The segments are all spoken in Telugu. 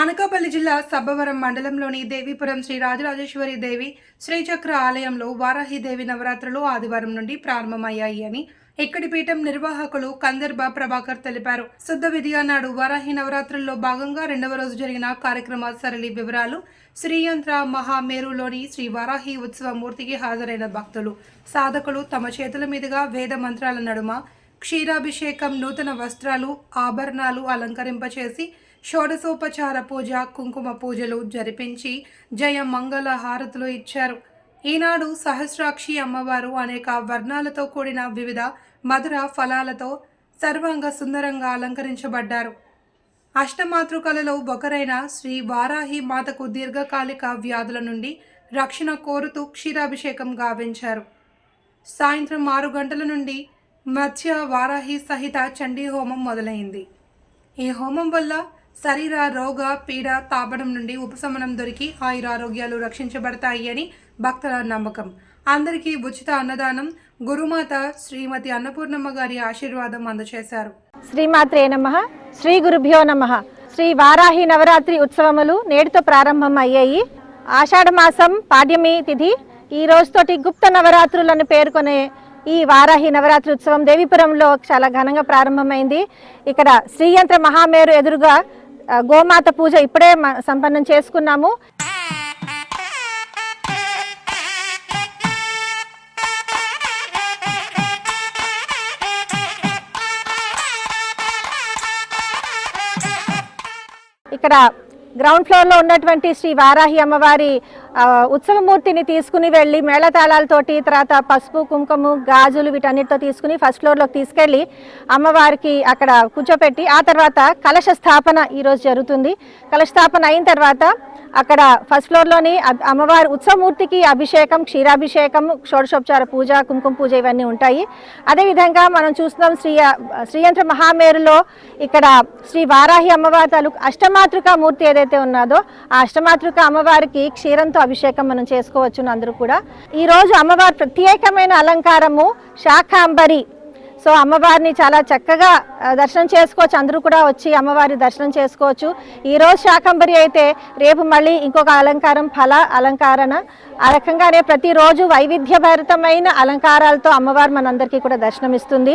అనకాపల్లి జిల్లా సబ్బవరం మండలంలోని దేవీపురం శ్రీ రాజరాజేశ్వరి దేవి శ్రీచక్ర ఆలయంలో వారాహిదేవి నవరాత్రులు ఆదివారం నుండి ప్రారంభమయ్యాయి అని ఇక్కడి పీఠం నిర్వాహకులు కందర్బ ప్రభాకర్ తెలిపారు. శుద్ధ విధిగా నాడు వారాహి నవరాత్రుల్లో భాగంగా రెండవ రోజు జరిగిన కార్యక్రమ సరళి వివరాలు. శ్రీయంత్ర మహామేరులోని శ్రీ వారాహి ఉత్సవ మూర్తికి హాజరైన భక్తులు సాధకులు తమ చేతుల మీదుగా వేద మంత్రాల నడుమ క్షీరాభిషేకం, నూతన వస్త్రాలు, ఆభరణాలు అలంకరింపచేసి షోడశోపచార పూజ, కుంకుమ పూజలు జరిపించి జయ మంగళ హారతులు ఇచ్చారు. ఈనాడు సహస్రాక్షి అమ్మవారు అనేక వర్ణాలతో కూడిన వివిధ మధుర ఫలాలతో సర్వాంగ సుందరంగా అలంకరించబడ్డారు. అష్టమాతృకలలో ఒకరైన శ్రీ వారాహి మాతకు దీర్ఘకాలిక వ్యాధుల నుండి రక్షణ కోరుతూ క్షీరాభిషేకం గావించారు. సాయంత్రం 6 గంటల నుండి మత్స్య వారాహి సహిత చండీ హోమం మొదలైంది. ఈ హోమం వల్ల శరీర రోగ పీడ తాపడం నుండి ఉపశమనం దొరికి ఆయురారోగ్యాలు రక్షించబడతాయి అని భక్తుల నమ్మకం. అందరికీ ఉచిత అన్నదానం గురుమాత శ్రీమతి అన్నపూర్ణమ్మ గారి ఆశీర్వాదం అందజేశారు. శ్రీమాత్రే నమః. శ్రీ గురుభ్యో నమః. శ్రీ వారాహి నవరాత్రి ఉత్సవములు నేటితో ప్రారంభం అయ్యాయి. ఆషాఢ మాసం పాడ్యమి తిథి ఈ రోజుతోటి గుప్త నవరాత్రులను పేర్కొనే ఈ వారాహి నవరాత్రి ఉత్సవం దేవీపురంలో చాలా ఘనంగా ప్రారంభమైంది. ఇక్కడ శ్రీయంత్ర మహామేరు ఎదురుగా గోమాత పూజ ఇప్పుడే సంపన్నం చేసుకున్నాము. ఇక్కడ గ్రౌండ్ ఫ్లోర్లో ఉన్నటువంటి శ్రీ వారాహి అమ్మవారి ఉత్సవమూర్తిని తీసుకుని వెళ్ళి మేళతాళాలతోటి, తర్వాత పసుపు, కుంకుమ, గాజులు వీటన్నిటితో తీసుకుని ఫస్ట్ ఫ్లోర్లోకి తీసుకెళ్ళి అమ్మవారికి అక్కడ కూర్చోపెట్టి ఆ తర్వాత కలశ స్థాపన ఈరోజు జరుగుతుంది. కలశ స్థాపన అయిన తర్వాత అక్కడ ఫస్ట్ ఫ్లోర్లోని అమ్మవారి ఉత్సవమూర్తికి అభిషేకం, క్షీరాభిషేకం, షోడశోపచార పూజ, కుంకుమ పూజ ఇవన్నీ ఉంటాయి. అదేవిధంగా మనం చూస్తున్నాం శ్రీయంత్ర మహామేరులో ఇక్కడ శ్రీ వారాహి అమ్మవారి తాలూకు అష్టమాతృక మూర్తి ఏదైతే ఉన్నదో ఆ అష్టమాతృక అమ్మవారికి క్షీరంతో అభిషేకం మనం చేసుకోవచ్చు. అందరూ కూడా ఈరోజు అమ్మవారి ప్రత్యేకమైన అలంకారము శాకాంబరి. సో అమ్మవారిని చాలా చక్కగా దర్శనం చేసుకోవచ్చు. అందరూ కూడా వచ్చి అమ్మవారి దర్శనం చేసుకోవచ్చు. ఈరోజు శాకంబరి అయితే రేపు మళ్ళీ ఇంకొక అలంకారం ఫల అలంకరణ. ఆ రకంగానే ప్రతిరోజు వైవిధ్యభరితమైన అలంకారాలతో అమ్మవారు మనందరికీ కూడా దర్శనమిస్తుంది.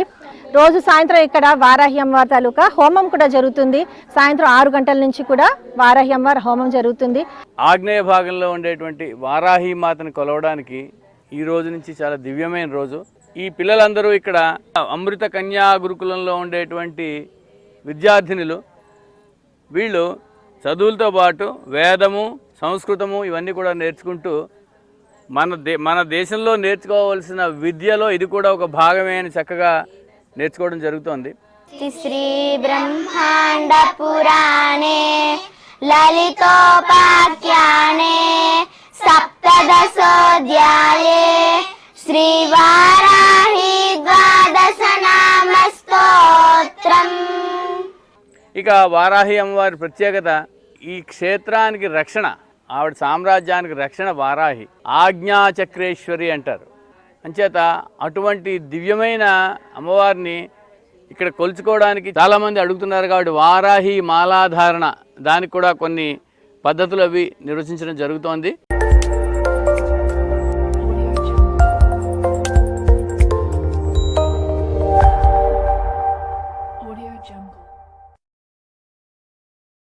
రోజు సాయంత్రం ఇక్కడ వారాహి అమ్మవారి తాలూకా హోమం కూడా జరుగుతుంది. సాయంత్రం 6 గంటల నుంచి కూడా వారాహి అమ్మవారి హోమం జరుగుతుంది. ఆగ్నేయ భాగంలో ఉండేటువంటి వారాహి మాతను కొలవడానికి ఈ రోజు నుంచి చాలా దివ్యమైన రోజు. ఈ పిల్లలందరూ ఇక్కడ అమృత కన్యా గురుకులంలో ఉండేటువంటి విద్యార్థినులు. వీళ్ళు చదువులతో పాటు వేదము, సంస్కృతము ఇవన్నీ కూడా నేర్చుకుంటూ మన దేశంలో నేర్చుకోవాల్సిన విద్యలో ఇది కూడా ఒక భాగమే అని చక్కగా నేర్చుకోవడం జరుగుతోంది. శ్రీ బ్రహ్మాండ పురాణే లలితోపాఖ్యానే సప్తదశోధ్యాయే శ్రీ వారాహి ద్వాదశ నామ స్తోత్రం. ఇక వారాహి అమ్మవారి ప్రత్యేకత ఈ క్షేత్రానికి రక్షణ, ఆవిడ సామ్రాజ్యానికి రక్షణ వారాహి. ఆజ్ఞాచక్రేశ్వరి అంటారు. అంచేత అటువంటి దివ్యమైన అమ్మవారిని ఇక్కడ కొలుచుకోవడానికి చాలామంది అడుగుతున్నారు. కాబట్టి వారాహి మాలాధారణ దానికి కూడా కొన్ని పద్ధతులు అవి నిర్వచించడం జరుగుతోంది.